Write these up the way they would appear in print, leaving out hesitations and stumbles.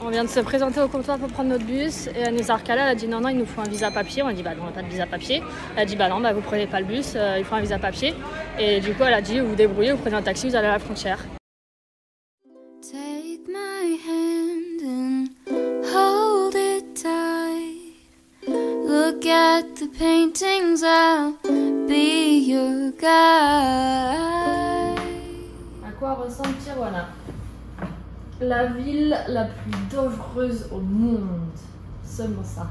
On vient de se présenter au comptoir pour prendre notre bus et Anne Zarkala elle a dit non, il nous faut un visa papier. On a dit bah non, on n'a pas de visa papier. Elle a dit bah non, vous prenez pas le bus, il faut un visa papier. Et du coup, elle a dit vous vous débrouillez, vous prenez un taxi, vous allez à la frontière. Take my hand and hold it tight. Look at the paintings, I'll be your guide. À quoi ressemble Tijuana? La ville la plus dangereuse au monde. Seulement ça.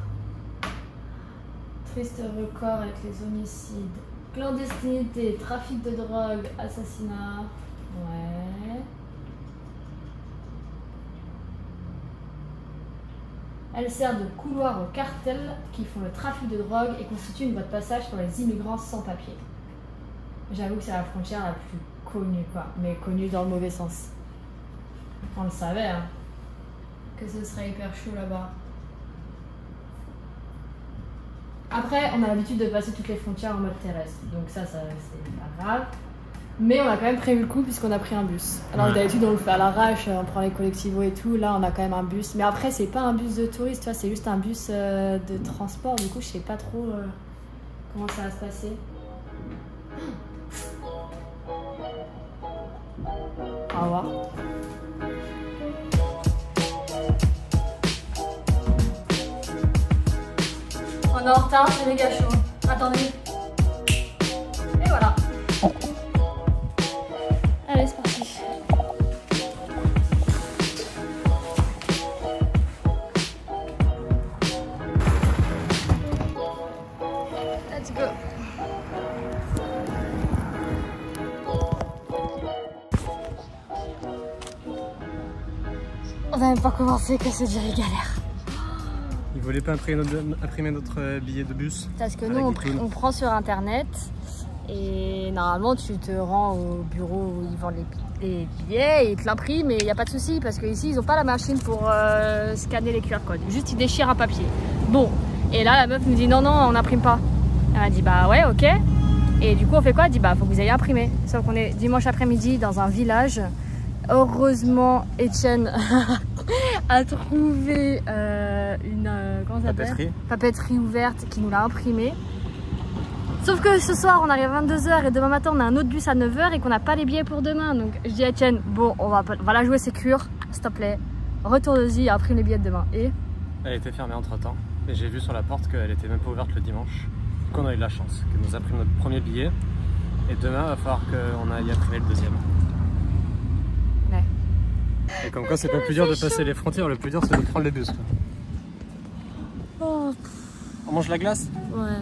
Triste record avec les homicides. Clandestinité, trafic de drogue, assassinat. Ouais. Elle sert de couloir aux cartels qui font le trafic de drogue et constitue une voie de passage pour les immigrants sans papier. J'avoue que c'est la frontière la plus connue, quoi. Mais connue dans le mauvais sens. On le savait, hein, que ce serait hyper chaud là-bas. Après, on a l'habitude de passer toutes les frontières en mode terrestre, donc ça c'est pas grave. Mais on a quand même prévu le coup puisqu'on a pris un bus. Alors d'habitude on le fait à l'arrache, on prend les collectivos et tout. Là on a quand même un bus. Mais après c'est pas un bus de touristes, tu vois, c'est juste un bus de transport. Du coup je sais pas trop comment ça va se passer. Au revoir. On est en retard, c'est méga chaud. Attendez. Et voilà. Allez, c'est parti. Let's go. On n'a même pas commencé que c'est déjà galère. Ils voulaient pas imprimer notre billet de bus. Parce que nous, on prend sur internet et normalement, tu te rends au bureau où ils vendent les billets et ils te l'impriment et il n'y a pas de souci parce qu'ici, ils n'ont pas la machine pour scanner les QR codes. Juste, ils déchirent un papier. Bon, et là, la meuf nous dit non, on n'imprime pas. Elle a dit bah ouais, ok. Et du coup, on fait quoi? Elle dit bah faut que vous ayez imprimé. Sauf qu'on est dimanche après-midi dans un village. Heureusement, Etienne a trouvé une papeterie ouverte qui nous l'a imprimé. Sauf que ce soir, on arrive à 22 h et demain matin, on a un autre bus à 9 h et qu'on n'a pas les billets pour demain. Donc je dis à Etienne, bon, on va la jouer sécure, s'il te plaît. Retourne-y et imprime les billets de demain. Et elle était fermée entre temps. Et j'ai vu sur la porte qu'elle était même pas ouverte le dimanche. Donc on a eu de la chance, qu'elle nous imprime notre premier billet. Et demain, il va falloir qu'on aille imprimer le deuxième. Et comme quoi c'est pas plus dur de passer les frontières, le plus dur c'est de prendre les bus quoi. Oh. On mange la glace? Ouais.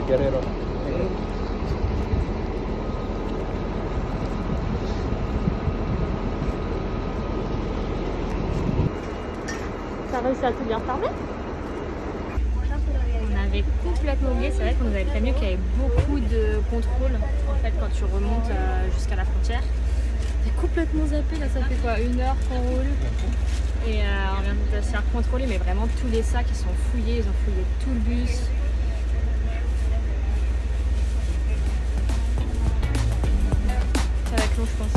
Guerrero. T'as réussi à tout bien fermer? On avait complètement oublié, c'est vrai qu'on nous avait prévenu qu'il y avait beaucoup de contrôles en fait quand tu remontes jusqu'à la frontière. J'ai complètement zappé, là ça fait quoi, 1 heure qu'on roule et on vient de se faire contrôler, mais vraiment tous les sacs ils sont fouillés, ils ont fouillé tout le bus. Ça va être long je pense.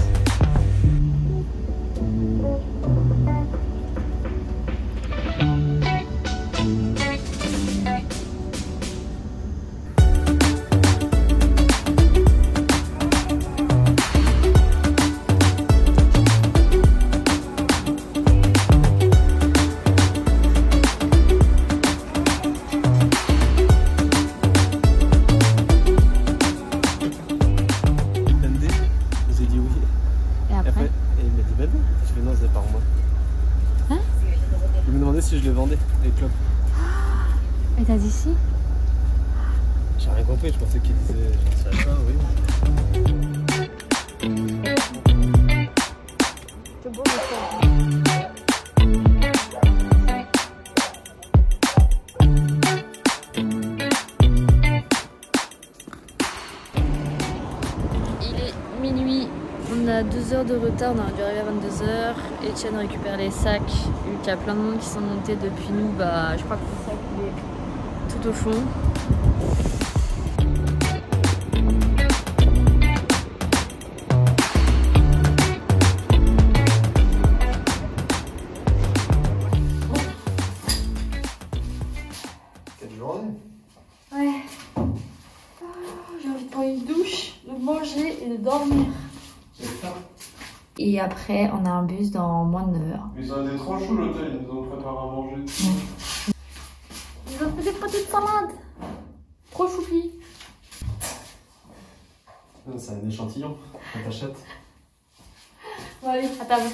Si je les vendais, les clopes. Et t'as dit si? J'ai rien compris, je pensais qu'il disait j'en sais pas, oui. beau métro. Il est minuit. On a 2 heures de retard, on aurait dû arriver à 22 h. Etienne récupère les sacs, vu qu'il y a plein de monde qui sont montés depuis nous. Bah, je crois que le sac il est tout au fond. Quelle journée? Ouais. Oh, j'ai envie de prendre une douche, de manger et de dormir. Et après, on a un bus dans moins de 9 heures. Mais ça a été trop chaud l'hôtel, ils nous ont préparé à manger. Ils ont fait des petites salades. Trop choupi. C'est un échantillon, on t'achète. Bon allez, à table.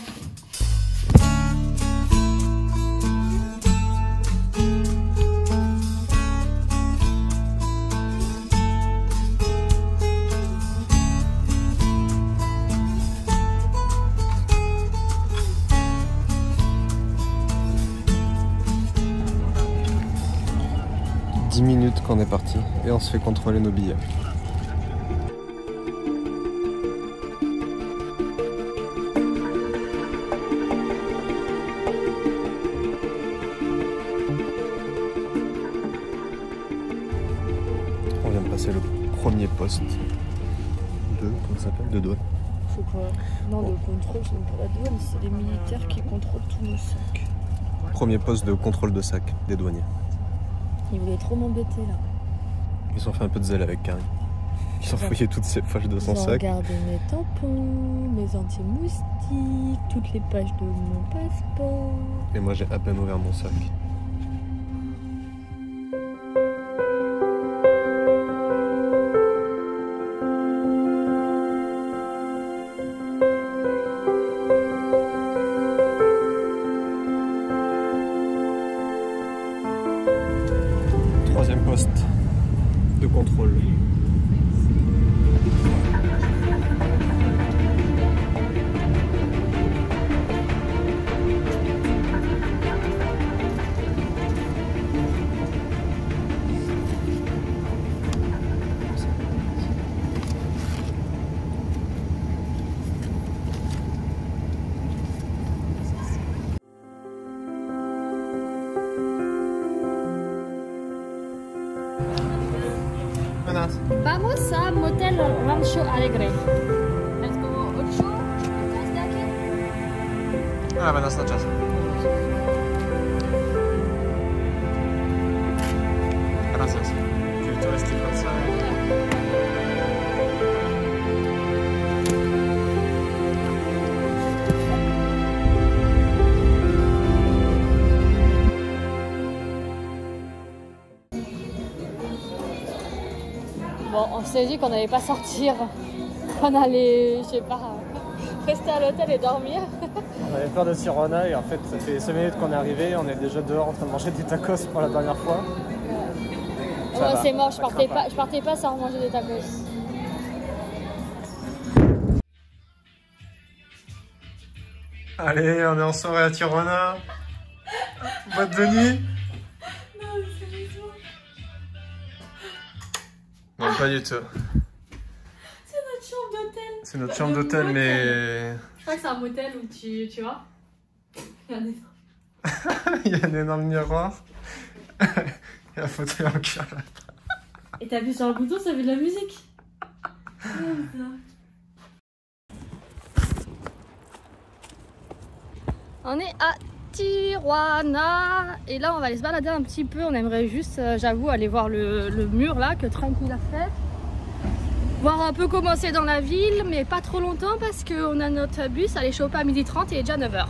Minutes qu'on est parti et on se fait contrôler nos billets. On vient de passer le premier poste de, comment ça s'appelle, de douane. Je sais pas. Non, le contrôle, c'est pas la douane, c'est les militaires qui contrôlent tous nos sacs. Premier poste de contrôle de sac des douaniers. Ils voulaient trop m'embêter là. Ils ont fait un peu de zèle avec Karine. Ils ont fouillé toutes ces pages de son Ils ont sac. regardé mes tampons, mes anti-moustiques, toutes les pages de mon passeport. Et moi j'ai à peine ouvert mon sac. Troisième poste de contrôle. Vamos a Motel Rancho Alegre. Let's go 8. ¿Estás de aquí? Ah, buenas noches. Gracias. Tu restes comme ça. Bon, on s'est dit qu'on n'allait pas sortir, qu'on allait, je sais pas, rester à l'hôtel et dormir. On avait peur de Tijuana et en fait ça fait 5 minutes qu'on est arrivé, on est déjà dehors en train de manger des tacos pour la dernière fois. Oh, c'est mort, je partais pas sans manger des tacos. Allez, on est en soirée à Tijuana. Boîte de nuit. Non, c'est du tout. Non, pas du tout. C'est notre chambre d'hôtel. C'est notre chambre d'hôtel, mais... Je crois que c'est un motel où tu vois. Il y a un énorme. Il y a un énorme miroir. Il y a un fauteuil en cuir là. Et t'appuies sur le bouton, ça fait de la musique. On est à Tijuana et là on va aller se balader un petit peu. On aimerait juste, j'avoue, aller voir le mur là que Trump il a fait. Voir un peu comment c'est dans la ville, mais pas trop longtemps parce qu'on a notre bus à aller choper à 12h30 et il est déjà 9 h.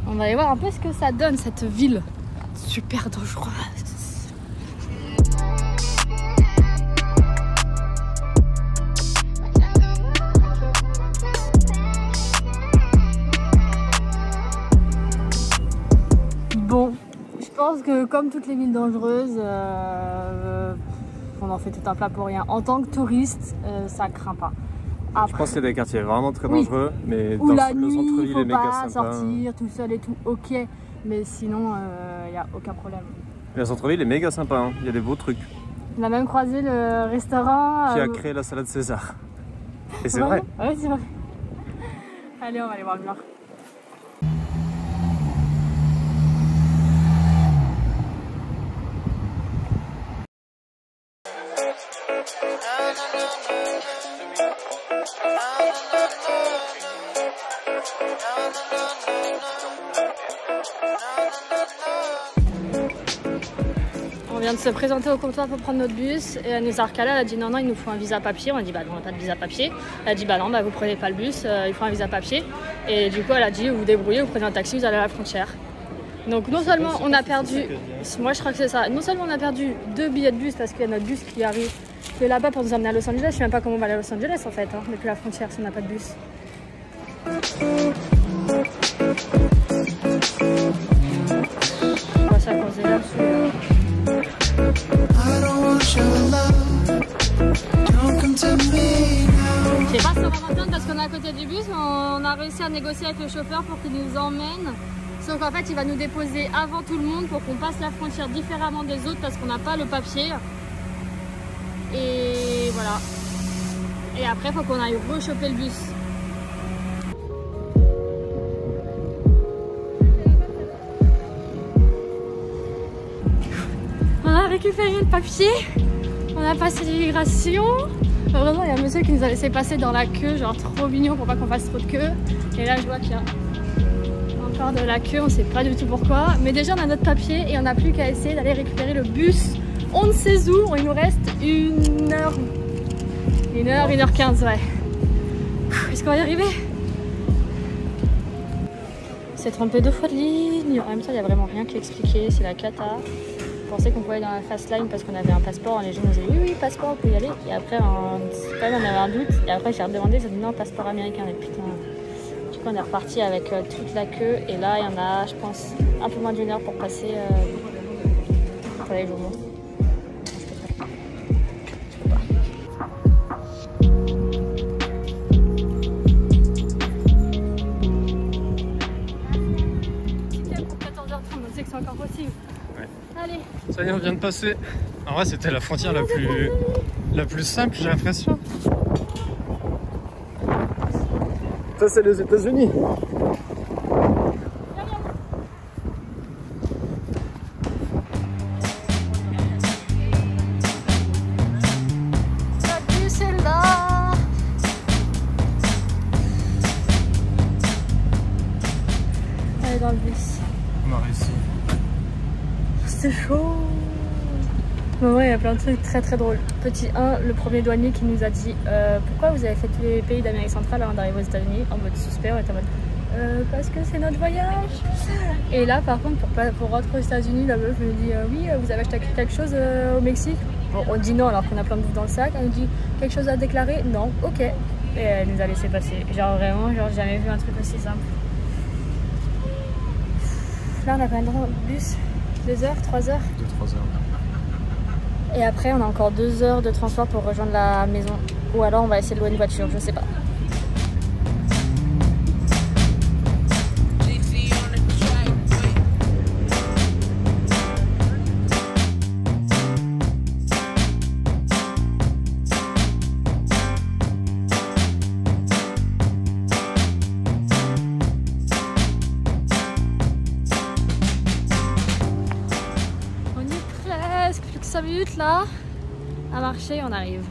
On va aller voir un peu ce que ça donne cette ville. Super dangereuse. Bon, je pense que comme toutes les villes dangereuses, on en fait tout un plat pour rien. En tant que touriste, ça craint pas. Je pense qu'il y a des quartiers vraiment très Oui. dangereux, mais Où dans la le nuit, centre-ville il faut est méga pas sympa. sortir tout seul et tout, ok. Mais sinon, il n'y a aucun problème. Le centre-ville est méga sympa, hein. Il y a des beaux trucs. On a même croisé le restaurant. Qui a créé la salade César. Et c'est vrai. Ouais, c'est vrai. Allez, on va aller voir le mur. On vient de se présenter au comptoir pour prendre notre bus et elle nous a recalé, elle a dit non, il nous faut un visa papier. On a dit bah non, on n'a pas de visa papier. Elle a dit bah non, vous prenez pas le bus, il faut un visa papier. Et du coup elle a dit vous vous débrouillez, vous prenez un taxi, vous allez à la frontière. Donc non seulement on a perdu, moi je crois que c'est ça, non seulement on a perdu 2 billets de bus parce qu'il y a notre bus qui arrive de là-bas pour nous emmener à Los Angeles. Je sais même pas comment on va aller à Los Angeles en fait, hein, depuis la frontière si on n'a pas de bus. On va s'accorder là-dessus. Je sais pas si on va m'entendre parce qu'on est à côté du bus, mais on a réussi à négocier avec le chauffeur pour qu'il nous emmène. Sauf qu'en fait, il va nous déposer avant tout le monde pour qu'on passe la frontière différemment des autres parce qu'on n'a pas le papier. Et voilà. Et après, il faut qu'on aille rechoper le bus. On a récupéré le papier. On a passé l'immigration. Heureusement, il y a un monsieur qui nous a laissé passer dans la queue, genre trop mignon pour pas qu'on fasse trop de queue. Et là, je vois qu'il y a encore de la queue, on sait pas du tout pourquoi. Mais déjà, on a notre papier et on n'a plus qu'à essayer d'aller récupérer le bus. On ne sait où, il nous reste 1h15, ouais. Est-ce qu'on va y arriver? On s'est trompé 2 fois de ligne. En même temps, il n'y a vraiment rien qui expliquait, c'est la cata. On pensait qu'on pouvait aller dans la fast line parce qu'on avait un passeport. Les gens nous disaient oui, passeport, on peut y aller. Et après, on avait un doute. Et après, j'ai redemandé, ils ont dit non, passeport américain. Et putain, du coup, on est reparti avec toute la queue. Et là, il y en a, je pense, un peu moins d'1 heure pour passer. Attendez, je vous montre. C'est encore possible. Ouais. Allez. Ça y est, on vient de passer. En vrai, c'était la frontière la plus simple, j'ai l'impression. Ça, c'est les États-Unis. La bus est là. Elle est dans le bus. On a réussi. C'est chaud. Mais ouais, il y a plein de trucs très très drôles. Petit 1, le premier douanier qui nous a dit pourquoi vous avez fait tous les pays d'Amérique centrale avant d'arriver aux États-Unis, en mode suspect, on était en mode parce que c'est notre voyage. Et là par contre pour rentrer aux États-Unis, la meuf me dit oui, vous avez acheté quelque chose au Mexique? Bon, on dit non alors qu'on a plein de bouffe dans le sac. Elle nous dit quelque chose à déclarer? Non, ok. Et elle nous a laissé passer. Genre vraiment, genre j'ai jamais vu un truc aussi simple. Là on a combien de temps de bus? 2 heures, 3 heures? 2-3 heures. Et après, on a encore 2 heures de transport pour rejoindre la maison. Ou alors, on va essayer de louer une voiture, je sais pas. On y est presque, plus que 5 minutes là. À marcher, on arrive.